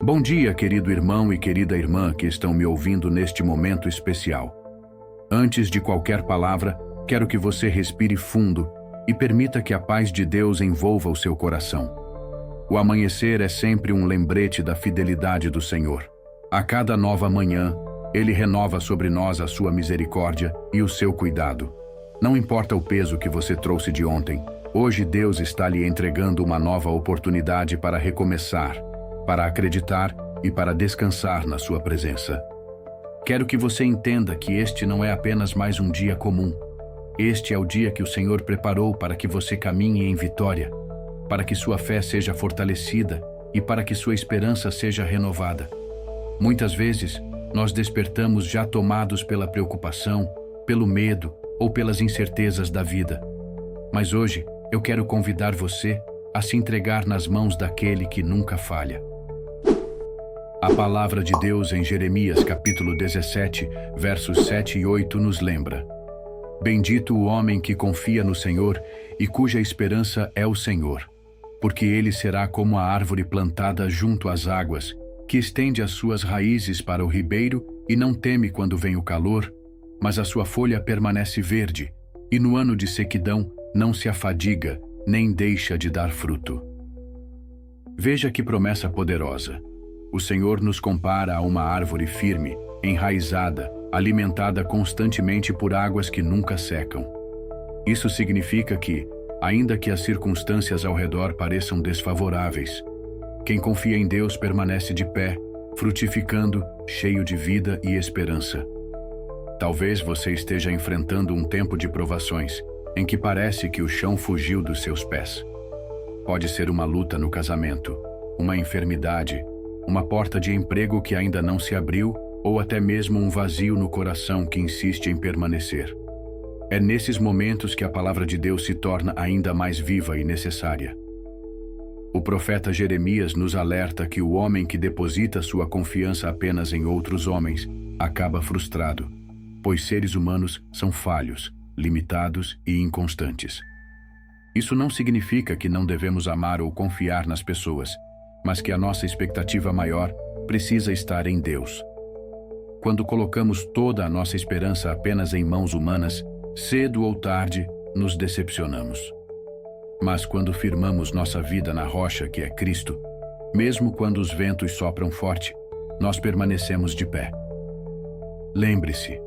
Bom dia, querido irmão e querida irmã que estão me ouvindo neste momento especial. Antes de qualquer palavra, quero que você respire fundo e permita que a paz de Deus envolva o seu coração. O amanhecer é sempre um lembrete da fidelidade do Senhor. A cada nova manhã, Ele renova sobre nós a sua misericórdia e o seu cuidado. Não importa o peso que você trouxe de ontem, hoje Deus está lhe entregando uma nova oportunidade para recomeçar, para acreditar e para descansar na sua presença. Quero que você entenda que este não é apenas mais um dia comum. Este é o dia que o Senhor preparou para que você caminhe em vitória, para que sua fé seja fortalecida e para que sua esperança seja renovada. Muitas vezes, nós despertamos já tomados pela preocupação, pelo medo ou pelas incertezas da vida. Mas hoje, eu quero convidar você a se entregar nas mãos daquele que nunca falha. A palavra de Deus em Jeremias capítulo 17, versos 7 e 8 nos lembra: Bendito o homem que confia no Senhor e cuja esperança é o Senhor, porque ele será como a árvore plantada junto às águas, que estende as suas raízes para o ribeiro e não teme quando vem o calor, mas a sua folha permanece verde, e no ano de sequidão não se afadiga, nem deixa de dar fruto. Veja que promessa poderosa. O Senhor nos compara a uma árvore firme, enraizada, alimentada constantemente por águas que nunca secam. Isso significa que, ainda que as circunstâncias ao redor pareçam desfavoráveis, quem confia em Deus permanece de pé, frutificando, cheio de vida e esperança. Talvez você esteja enfrentando um tempo de provações, em que parece que o chão fugiu dos seus pés. Pode ser uma luta no casamento, uma enfermidade, uma porta de emprego que ainda não se abriu, ou até mesmo um vazio no coração que insiste em permanecer. É nesses momentos que a palavra de Deus se torna ainda mais viva e necessária. O profeta Jeremias nos alerta que o homem que deposita sua confiança apenas em outros homens acaba frustrado, pois seres humanos são falhos, limitados e inconstantes. Isso não significa que não devemos amar ou confiar nas pessoas, mas que a nossa expectativa maior precisa estar em Deus. Quando colocamos toda a nossa esperança apenas em mãos humanas, cedo ou tarde, nos decepcionamos. Mas quando firmamos nossa vida na rocha que é Cristo, mesmo quando os ventos sopram forte, nós permanecemos de pé. Lembre-se,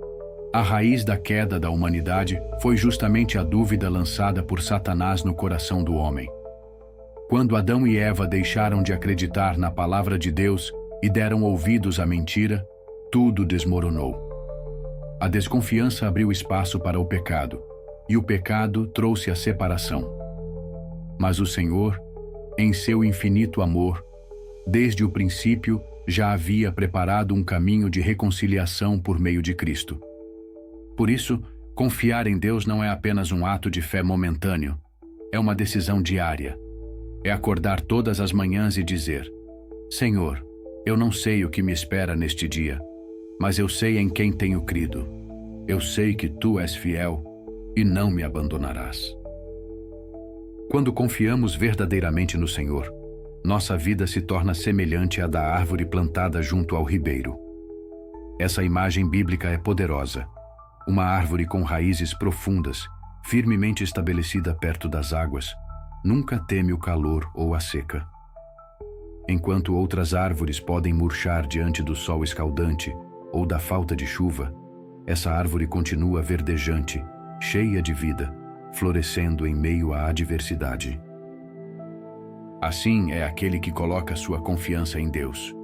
a raiz da queda da humanidade foi justamente a dúvida lançada por Satanás no coração do homem. Quando Adão e Eva deixaram de acreditar na palavra de Deus e deram ouvidos à mentira, tudo desmoronou. A desconfiança abriu espaço para o pecado, e o pecado trouxe a separação. Mas o Senhor, em seu infinito amor, desde o princípio já havia preparado um caminho de reconciliação por meio de Cristo. Por isso, confiar em Deus não é apenas um ato de fé momentâneo, é uma decisão diária. É acordar todas as manhãs e dizer: Senhor, eu não sei o que me espera neste dia, mas eu sei em quem tenho crido. Eu sei que Tu és fiel e não me abandonarás. Quando confiamos verdadeiramente no Senhor, nossa vida se torna semelhante à da árvore plantada junto ao ribeiro. Essa imagem bíblica é poderosa. Uma árvore com raízes profundas, firmemente estabelecida perto das águas, nunca teme o calor ou a seca. Enquanto outras árvores podem murchar diante do sol escaldante ou da falta de chuva, essa árvore continua verdejante, cheia de vida, florescendo em meio à adversidade. Assim é aquele que coloca sua confiança em Deus.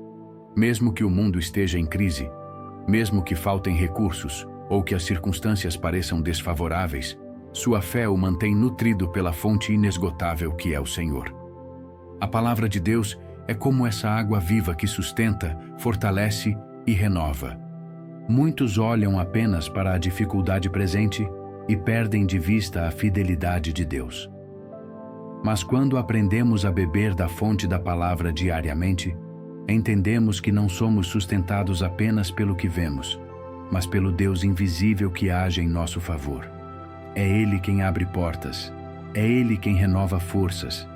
Mesmo que o mundo esteja em crise, mesmo que faltem recursos ou que as circunstâncias pareçam desfavoráveis, sua fé o mantém nutrido pela fonte inesgotável que é o Senhor. A palavra de Deus é como essa água viva que sustenta, fortalece e renova. Muitos olham apenas para a dificuldade presente e perdem de vista a fidelidade de Deus. Mas quando aprendemos a beber da fonte da palavra diariamente, entendemos que não somos sustentados apenas pelo que vemos, mas pelo Deus invisível que age em nosso favor. É Ele quem abre portas, é Ele quem renova forças,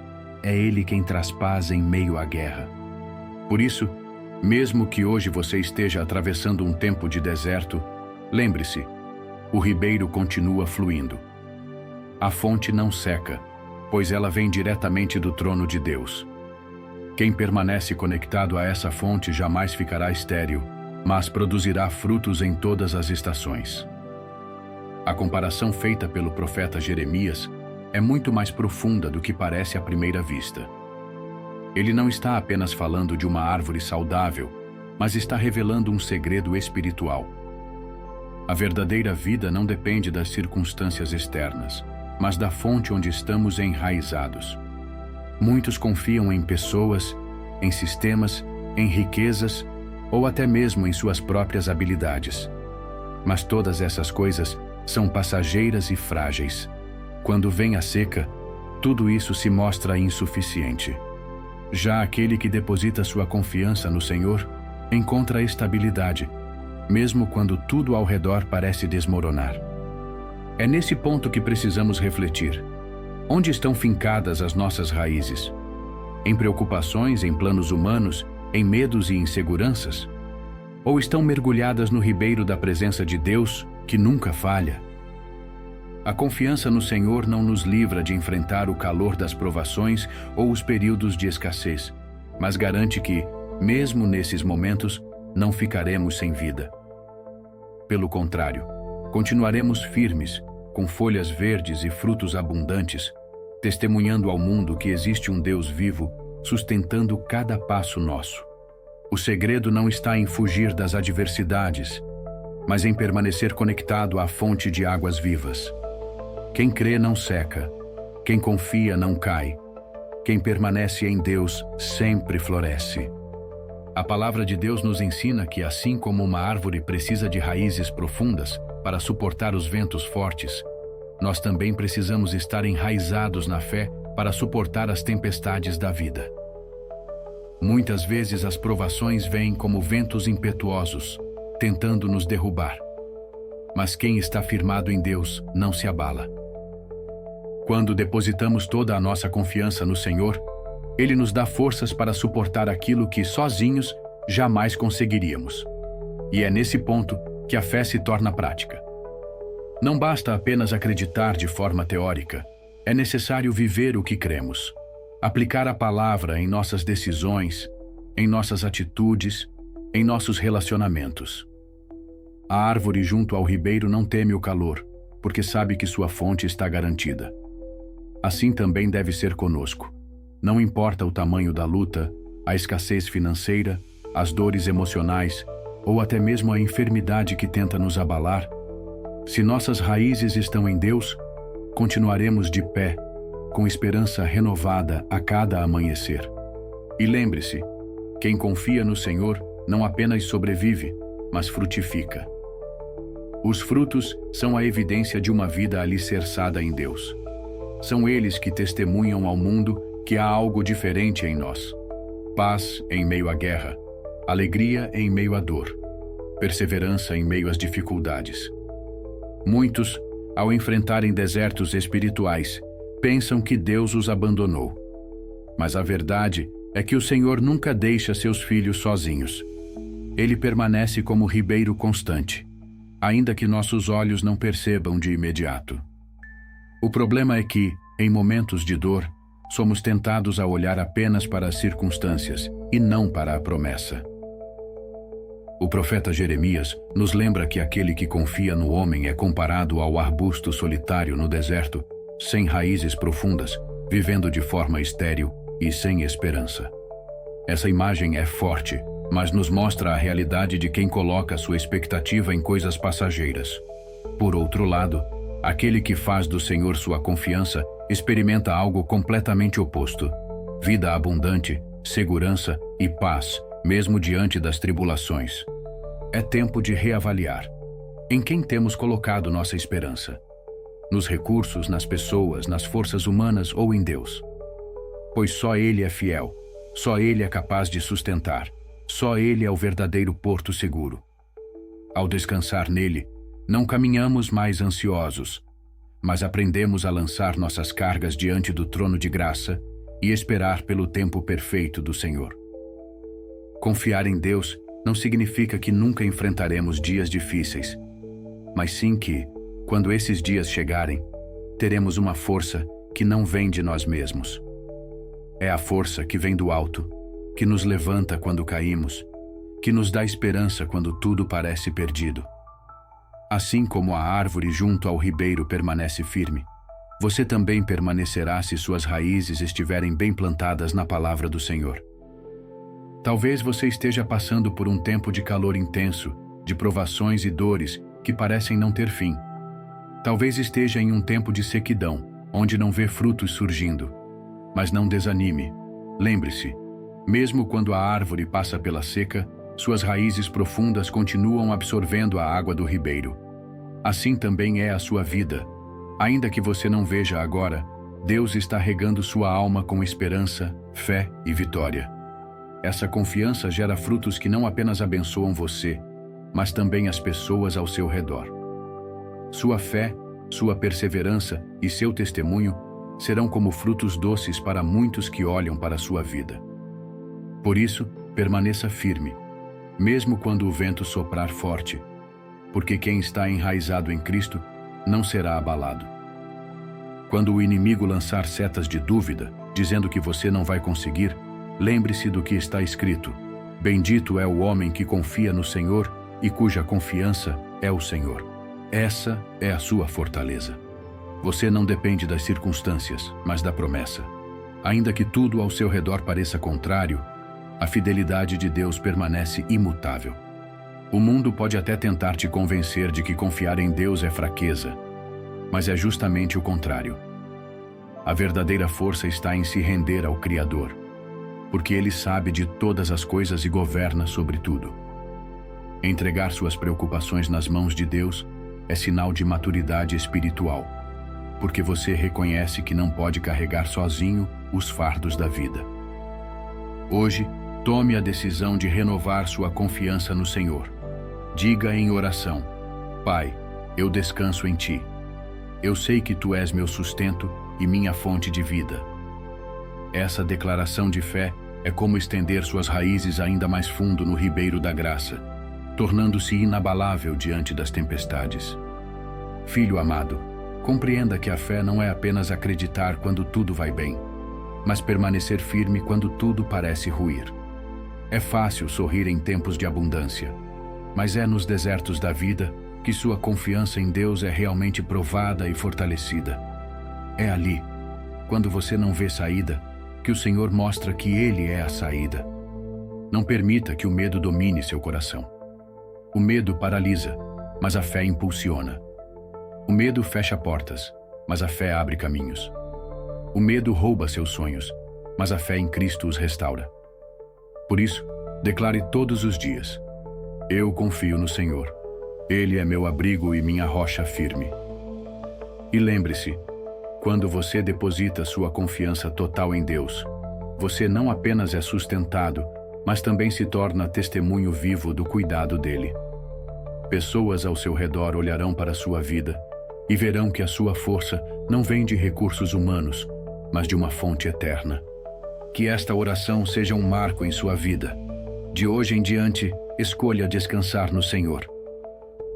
é Ele quem traz paz em meio à guerra. Por isso, Mesmo que hoje você esteja atravessando um tempo de deserto, lembre-se, o ribeiro continua fluindo. A fonte não seca, pois ela vem diretamente do trono de Deus. Quem permanece conectado a essa fonte jamais ficará estéril, mas produzirá frutos em todas as estações. A comparação feita pelo profeta Jeremias é muito mais profunda do que parece à primeira vista. Ele não está apenas falando de uma árvore saudável, mas está revelando um segredo espiritual. A verdadeira vida não depende das circunstâncias externas, mas da fonte onde estamos enraizados. Muitos confiam em pessoas, em sistemas, em riquezas ou até mesmo em suas próprias habilidades. Mas todas essas coisas são passageiras e frágeis. Quando vem a seca, tudo isso se mostra insuficiente. Já aquele que deposita sua confiança no Senhor encontra estabilidade, mesmo quando tudo ao redor parece desmoronar. É nesse ponto que precisamos refletir. Onde estão fincadas as nossas raízes? Em preocupações, em planos humanos, em medos e inseguranças? Ou estão mergulhadas no ribeiro da presença de Deus, que nunca falha? A confiança no Senhor não nos livra de enfrentar o calor das provações ou os períodos de escassez, mas garante que, mesmo nesses momentos, não ficaremos sem vida. Pelo contrário, continuaremos firmes, com folhas verdes e frutos abundantes, testemunhando ao mundo que existe um Deus vivo, sustentando cada passo nosso. O segredo não está em fugir das adversidades, mas em permanecer conectado à fonte de águas vivas. Quem crê não seca, quem confia não cai, quem permanece em Deus sempre floresce. A palavra de Deus nos ensina que, assim como uma árvore precisa de raízes profundas para suportar os ventos fortes, nós também precisamos estar enraizados na fé para suportar as tempestades da vida. Muitas vezes as provações vêm como ventos impetuosos, tentando nos derrubar. Mas quem está firmado em Deus não se abala. Quando depositamos toda a nossa confiança no Senhor, Ele nos dá forças para suportar aquilo que, sozinhos, jamais conseguiríamos. E é nesse ponto que a fé se torna prática. Não basta apenas acreditar de forma teórica, é necessário viver o que cremos. Aplicar a palavra em nossas decisões, em nossas atitudes, em nossos relacionamentos. A árvore junto ao ribeiro não teme o calor, porque sabe que sua fonte está garantida. Assim também deve ser conosco. Não importa o tamanho da luta, a escassez financeira, as dores emocionais ou até mesmo a enfermidade que tenta nos abalar, se nossas raízes estão em Deus, continuaremos de pé, com esperança renovada a cada amanhecer. E lembre-se, quem confia no Senhor não apenas sobrevive, mas frutifica. Os frutos são a evidência de uma vida alicerçada em Deus. São eles que testemunham ao mundo que há algo diferente em nós. Paz em meio à guerra, alegria em meio à dor, perseverança em meio às dificuldades. Muitos, ao enfrentarem desertos espirituais, pensam que Deus os abandonou. Mas a verdade é que o Senhor nunca deixa seus filhos sozinhos. Ele permanece como ribeiro constante, ainda que nossos olhos não percebam de imediato. O problema é que, em momentos de dor, somos tentados a olhar apenas para as circunstâncias e não para a promessa. O profeta Jeremias nos lembra que aquele que confia no homem é comparado ao arbusto solitário no deserto, sem raízes profundas, vivendo de forma estéril e sem esperança. Essa imagem é forte, mas nos mostra a realidade de quem coloca sua expectativa em coisas passageiras. Por outro lado, aquele que faz do Senhor sua confiança experimenta algo completamente oposto: vida abundante, segurança e paz, mesmo diante das tribulações. É tempo de reavaliar. Em quem temos colocado nossa esperança? Nos recursos, nas pessoas, nas forças humanas ou em Deus? Pois só Ele é fiel, só Ele é capaz de sustentar, só Ele é o verdadeiro porto seguro. Ao descansar nele, não caminhamos mais ansiosos, mas aprendemos a lançar nossas cargas diante do trono de graça e esperar pelo tempo perfeito do Senhor. Confiar em Deus não significa que nunca enfrentaremos dias difíceis, mas sim que, quando esses dias chegarem, teremos uma força que não vem de nós mesmos. É a força que vem do alto, que nos levanta quando caímos, que nos dá esperança quando tudo parece perdido. Assim como a árvore junto ao ribeiro permanece firme, você também permanecerá se suas raízes estiverem bem plantadas na palavra do Senhor. Talvez você esteja passando por um tempo de calor intenso, de provações e dores que parecem não ter fim. Talvez esteja em um tempo de sequidão, onde não vê frutos surgindo. Mas não desanime. Lembre-se, mesmo quando a árvore passa pela seca, suas raízes profundas continuam absorvendo a água do ribeiro. Assim também é a sua vida. Ainda que você não veja agora, Deus está regando sua alma com esperança, fé e vitória. Essa confiança gera frutos que não apenas abençoam você, mas também as pessoas ao seu redor. Sua fé, sua perseverança e seu testemunho serão como frutos doces para muitos que olham para a sua vida. Por isso, permaneça firme, mesmo quando o vento soprar forte, porque quem está enraizado em Cristo não será abalado. Quando o inimigo lançar setas de dúvida, dizendo que você não vai conseguir, lembre-se do que está escrito: bendito é o homem que confia no Senhor e cuja confiança é o Senhor. Essa é a sua fortaleza. Você não depende das circunstâncias, mas da promessa. Ainda que tudo ao seu redor pareça contrário, a fidelidade de Deus permanece imutável. O mundo pode até tentar te convencer de que confiar em Deus é fraqueza, mas é justamente o contrário. A verdadeira força está em se render ao Criador, porque Ele sabe de todas as coisas e governa sobre tudo. Entregar suas preocupações nas mãos de Deus é sinal de maturidade espiritual, porque você reconhece que não pode carregar sozinho os fardos da vida. Hoje, tome a decisão de renovar sua confiança no Senhor. Diga em oração: Pai, eu descanso em Ti. Eu sei que Tu és meu sustento e minha fonte de vida. Essa declaração de fé é como estender suas raízes ainda mais fundo no ribeiro da graça, tornando-se inabalável diante das tempestades. Filho amado, compreenda que a fé não é apenas acreditar quando tudo vai bem, mas permanecer firme quando tudo parece ruir. É fácil sorrir em tempos de abundância, mas é nos desertos da vida que sua confiança em Deus é realmente provada e fortalecida. É ali, quando você não vê saída, que o Senhor mostra que Ele é a saída. Não permita que o medo domine seu coração. O medo paralisa, mas a fé impulsiona. O medo fecha portas, mas a fé abre caminhos. O medo rouba seus sonhos, mas a fé em Cristo os restaura. Por isso, declare todos os dias: eu confio no Senhor. Ele é meu abrigo e minha rocha firme. E lembre-se, quando você deposita sua confiança total em Deus, você não apenas é sustentado, mas também se torna testemunho vivo do cuidado dele. Pessoas ao seu redor olharão para a sua vida e verão que a sua força não vem de recursos humanos, mas de uma fonte eterna. Que esta oração seja um marco em sua vida. De hoje em diante, escolha descansar no Senhor.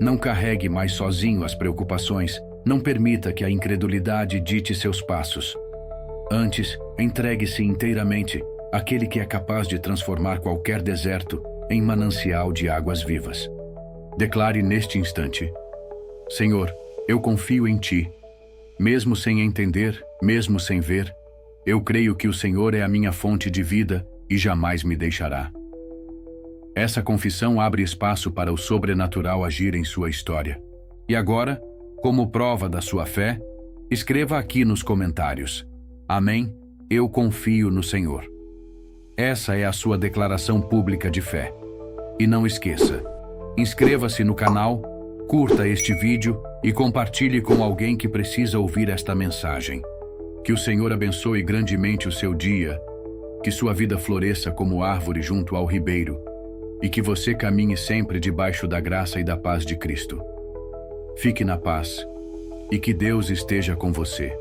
Não carregue mais sozinho as preocupações. Não permita que a incredulidade dite seus passos. Antes, entregue-se inteiramente àquele que é capaz de transformar qualquer deserto em manancial de águas vivas. Declare neste instante: Senhor, eu confio em Ti. Mesmo sem entender, mesmo sem ver, eu creio que o Senhor é a minha fonte de vida e jamais me deixará. Essa confissão abre espaço para o sobrenatural agir em sua história. E agora, como prova da sua fé, escreva aqui nos comentários: Amém, eu confio no Senhor. Essa é a sua declaração pública de fé. E não esqueça, inscreva-se no canal, curta este vídeo e compartilhe com alguém que precisa ouvir esta mensagem. Que o Senhor abençoe grandemente o seu dia, que sua vida floresça como árvore junto ao ribeiro e que você caminhe sempre debaixo da graça e da paz de Cristo. Fique na paz e que Deus esteja com você.